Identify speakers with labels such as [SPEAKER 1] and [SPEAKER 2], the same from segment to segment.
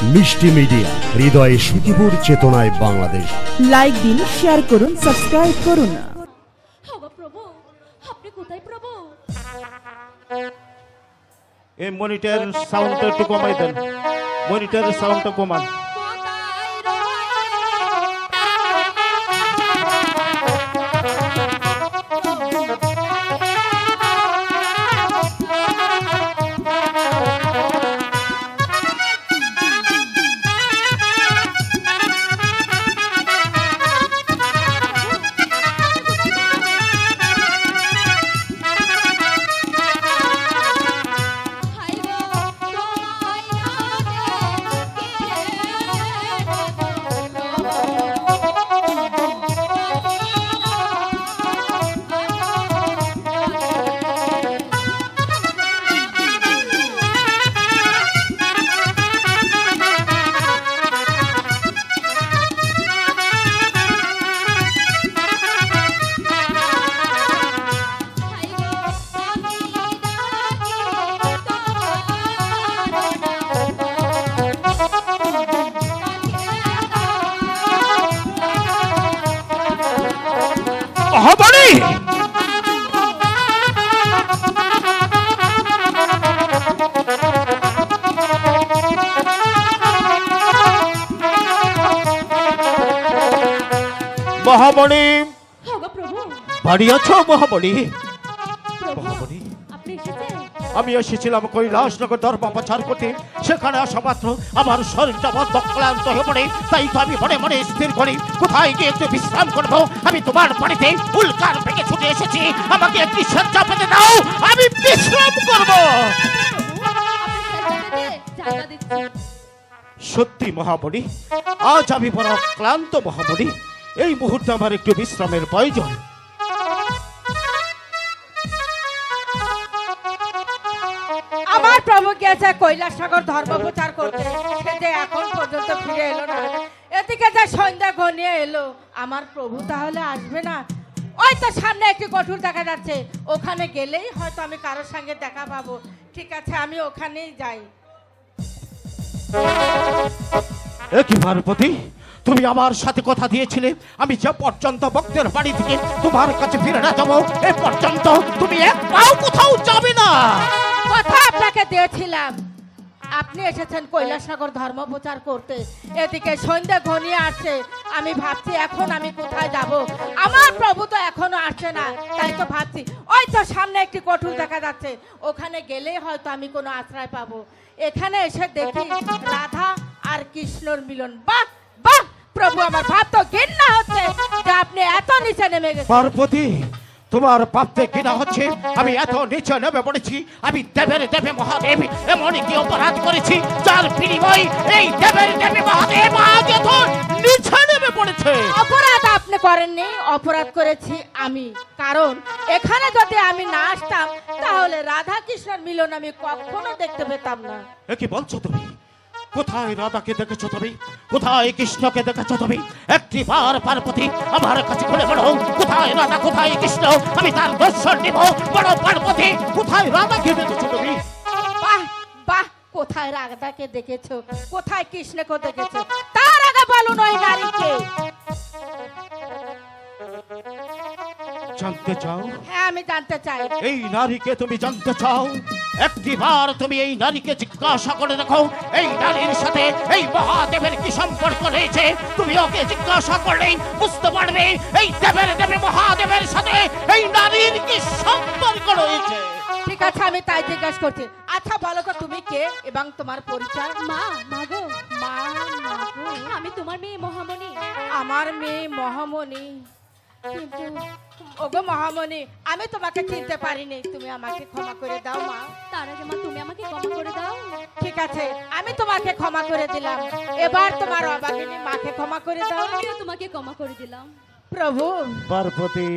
[SPEAKER 1] মিষ্টি মিডিয়া, হৃদয়ে সুখীপুর, চেতনায় বাংলাদেশ।
[SPEAKER 2] লাইক দিন, শেয়ার করুন, সাবস্ক্রাইব করুন।
[SPEAKER 3] প্রভু, আপনি কোথায় প্রভু?
[SPEAKER 4] এই মনিটর সাউন্ডটা একটু কমাই দেন, মনিটরের সাউন্ডটা কমান। মহামণি, বাড়ি আছো মহামণি? আমি এসেছিলাম কৈলাসনগর ধর্ম প্রচার করতে। সেখানে আসা মাত্র আমার শরীরটা বদ্ধ ক্লান্ত হয়ে পড়ে। তাই তো আমি মনে মনে স্থির করি কোথায় গিয়ে একটু বিশ্রাম করবো। আমি তোমার বাড়িতে উল্কার ভেঙে ছুটে এসেছি। আমাকে একটি শয্যা পেতে দাও, আমি বিশ্রাম করব। সত্যি মহামণি, আজ আমি বড় ক্লান্ত মহামণি। এই মুহূর্তে আমার একটু বিশ্রামের প্রয়োজন।
[SPEAKER 5] আমার প্রভু গেছে কৈলাসনগর ধর্ম প্রচার করতে, সে যে এখন পর্যন্ত ফিরে এলো না। এদিকে যে সন্ধ্যা ঘনিয়ে এলো, আমার প্রভু তাহলে আসবে না? ওই তো সামনে একটি কঠোর দেখা যাচ্ছে, ওখানে গেলেই হয়তো আমি কারোর সঙ্গে দেখা পাবো। ঠিক আছে, আমি ওখানেই যাই।
[SPEAKER 4] কি পার্বতী, তুমি আমার সাথে কথা দিয়েছিলে আমি যে পর্যন্ত ভক্তের বাড়ি থেকে তোমার কাছে ফিরে না যাবো, এ পর্যন্ত তুমি এক পাও কোথাও যাবে না।
[SPEAKER 5] কথা আপনাকে দিয়েছিলাম, আপনি এসেছেন কৈলাসনগর ধর্ম প্রচার করতে। এদিকে সন্ধ্যা ঘনিয়ে আসছে, আমি ভাবছি এখন আমি কোথায় যাব। আমার প্রভু তো এখনো আসছে না, তাই তো ভাবছি ওই তো সামনে একটি কঠোর দেখা যাচ্ছে, ওখানে গেলেই হয়তো আমি কোনো আশ্রয় পাবো। এখানে এসে দেখি রাধা আর কৃষ্ণর মিলন। বাহ বাহ প্রভু, আমার ভাব তো ঘৃণা হচ্ছে যে আপনি এত নিচে নেমে গেছেন।
[SPEAKER 4] পার্বতী, তোমার পাপতে ঘৃণা হচ্ছে? আমি এত নিচে নেমে পড়েছি? আমি দেবের দেবে মহাদেব এমন কি অপরাধ করেছি যার বিনিময় এই দেবের দেবে মহাদেব আজ এত নিচে নেমে পড়েছে?
[SPEAKER 5] অপরাধ আপনি করেননি, অপরাধ করেছি আমি। কারণ এখানে যদি আমি না আসতাম তাহলে রাধা কৃষ্ণের মিলন আমি কখনো দেখতে পেতাম না।
[SPEAKER 4] এ কি বলছো তুমি? কোথায় রাধাকে দেখেছো তুমি? কোথায় কৃষ্ণকে দেখেছো তুমি? একটি বার পার্বতী আমার কাছে বলে বলো, কোথায় রাধা, কোথায় কৃষ্ণ? আমি তার দর্শন নিব। বড় পার্বতী, কোথায় রাধাকে দেখেছো তুমি?
[SPEAKER 5] বাহ বাহ, কোথায় রাধাকে দেখেছো, কোথায় কৃষ্ণকে দেখেছো, তার আগে বলুন ওই নারীকে।
[SPEAKER 4] জানতে চাও?
[SPEAKER 5] হ্যাঁ, আমি জানতে চাই।
[SPEAKER 4] এই নারীকে তুমি জানতে চাও? একটি বার তুমি এই নারীকে জিজ্ঞাসা করে দেখো, এই নারীর সাথে এই মহাদেবের কি সম্পর্ক রয়েছে। তুমি ওকে জিজ্ঞাসা করলেই বুঝতে পারবে এই দেবের দেবে মহাদেবের সাথে এই নারীর কি সম্পর্ক রয়েছে।
[SPEAKER 5] ঠিক আছে, আমি তাই জিজ্ঞাসা করছি। আচ্ছা বলো তো তুমি কে এবং তোমার পরিচয়?
[SPEAKER 3] মা, মাগো,
[SPEAKER 5] মা, মাগো,
[SPEAKER 3] আমি তোমার মেয়ে মহামণি।
[SPEAKER 5] আমার মেয়ে মহামণি। কিন্তু ওগো মহামণি, আমি তোমাকে চিনতে পারিনি, তুমি আমাকে ক্ষমা করে দাও মা।
[SPEAKER 3] তার আগে মা, তুমি আমাকে ক্ষমা করে দাও।
[SPEAKER 5] ঠিক আছে, আমি তোমাকে ক্ষমা করে দিলাম। এবার তোমার অবাগিনী মাকে ক্ষমা করে দাও।
[SPEAKER 3] আমিও তোমাকে ক্ষমা করে দিলাম।
[SPEAKER 5] প্রভু,
[SPEAKER 4] পার্বতী,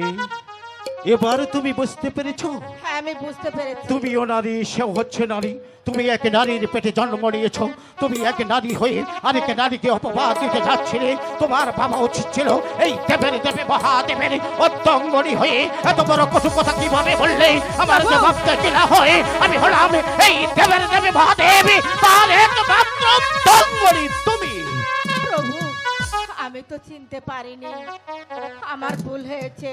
[SPEAKER 4] এবার তুমি বুঝতে পেরেছো?
[SPEAKER 5] হ্যাঁ আমি বুঝতে পেরেছি।
[SPEAKER 4] তুমিও নারী, সেও হচ্ছে নারী। তুমি এক নারীর পেটে জন্ম নিয়েছো, তুমি এক নারী হয়ে আরেক নারীকে অপবাদ দিতে যাচ্ছিলে। তোমার বাবা উচিত ছিল এই দেবের দেবে মহাদেবের অর্ধঙ্গনী হয়ে এত বড় কটু কথা কিভাবে বললে? আমার জবাবটা কি না হয়? আমি হলাম এই দেবের দেবে মহাদেব, তার একমাত্র অর্ধঙ্গনী তুমি।
[SPEAKER 5] প্রভু আমি তো চিনতে পারিনি, আমার ভুল হয়েছে,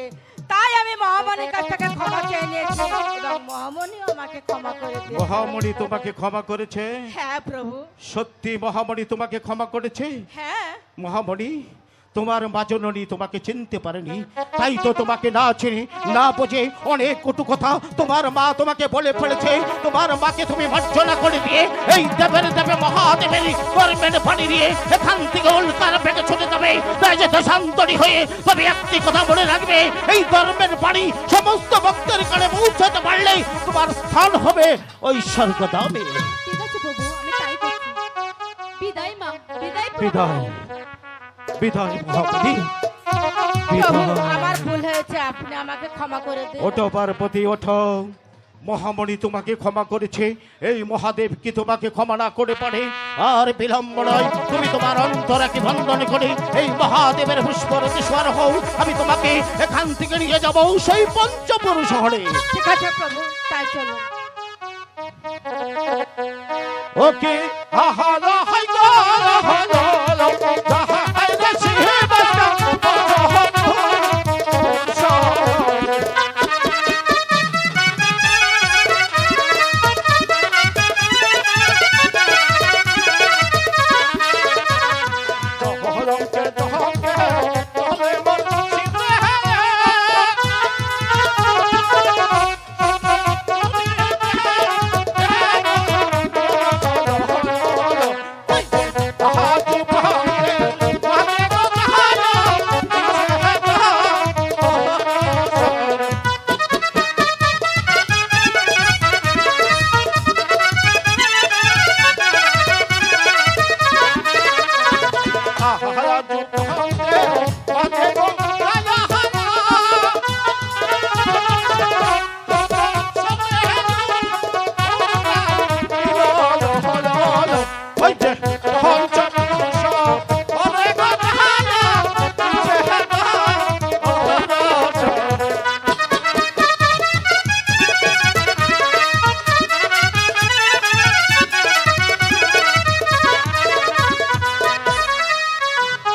[SPEAKER 5] তাই আমি মহামণির কাছ থেকে ক্ষমা চেয়ে নিয়েছি এবং মহামণিও আমাকে ক্ষমা করে দিয়েছে।
[SPEAKER 4] মহামণি তোমাকে ক্ষমা করেছে?
[SPEAKER 5] হ্যাঁ প্রভু।
[SPEAKER 4] সত্যি মহামণি তোমাকে ক্ষমা করেছে?
[SPEAKER 5] হ্যাঁ।
[SPEAKER 4] মহামণি, তোমার মা জননী তোমাকে চিনতে পারেনি, তাই তো তোমাকে না চিনি না বোঝে অনেক কটু কথা তোমার মা তোমাকে বলে ফেলেছে। তোমার মাকে তুমি মার্জনা করে দিয়ে এই দেবের দেবে মহাদেবের কর্মের পানি দিয়ে এখান থেকে উল্কার পেটে ছুটে যাবে। তাই যে দেশান্তরী হয়ে তবে একটি কথা মনে রাখবে, এই ধর্মের পানি সমস্ত ভক্তের কানে পৌঁছাতে পারলে তোমার স্থান হবে ওই স্বর্গধামে।
[SPEAKER 3] ঠিক আছে প্রভু, আমি তাই করছি। বিদায় মা, বিদায় প্রভু।
[SPEAKER 4] বিদায় বিদায় মহামণি,
[SPEAKER 5] প্রভু
[SPEAKER 4] বিদায়।
[SPEAKER 5] আমার ভুল হয়েছে, আপনি আমাকে ক্ষমা করে দিন।
[SPEAKER 4] ওঠো পার্বতী, ওঠো। মহামণি তোমাকে ক্ষমা করেছে, এই মহাদেব কি তোমাকে ক্ষমা না করে পারে? আর বিলম্ব নয়, তুমি তোমার অন্তরাকে বন্ধন করে এই মহাদেবের পুষ্পরতেশ্বর হও। আমি তোমাকে এখান থেকে নিয়ে যাব সেই পঞ্চপুর শহরে।
[SPEAKER 5] ঠিক আছে প্রভু, তাই চলো।
[SPEAKER 4] ওকে আহা রাহাই গো রাহাই গো রাহাই রে শিব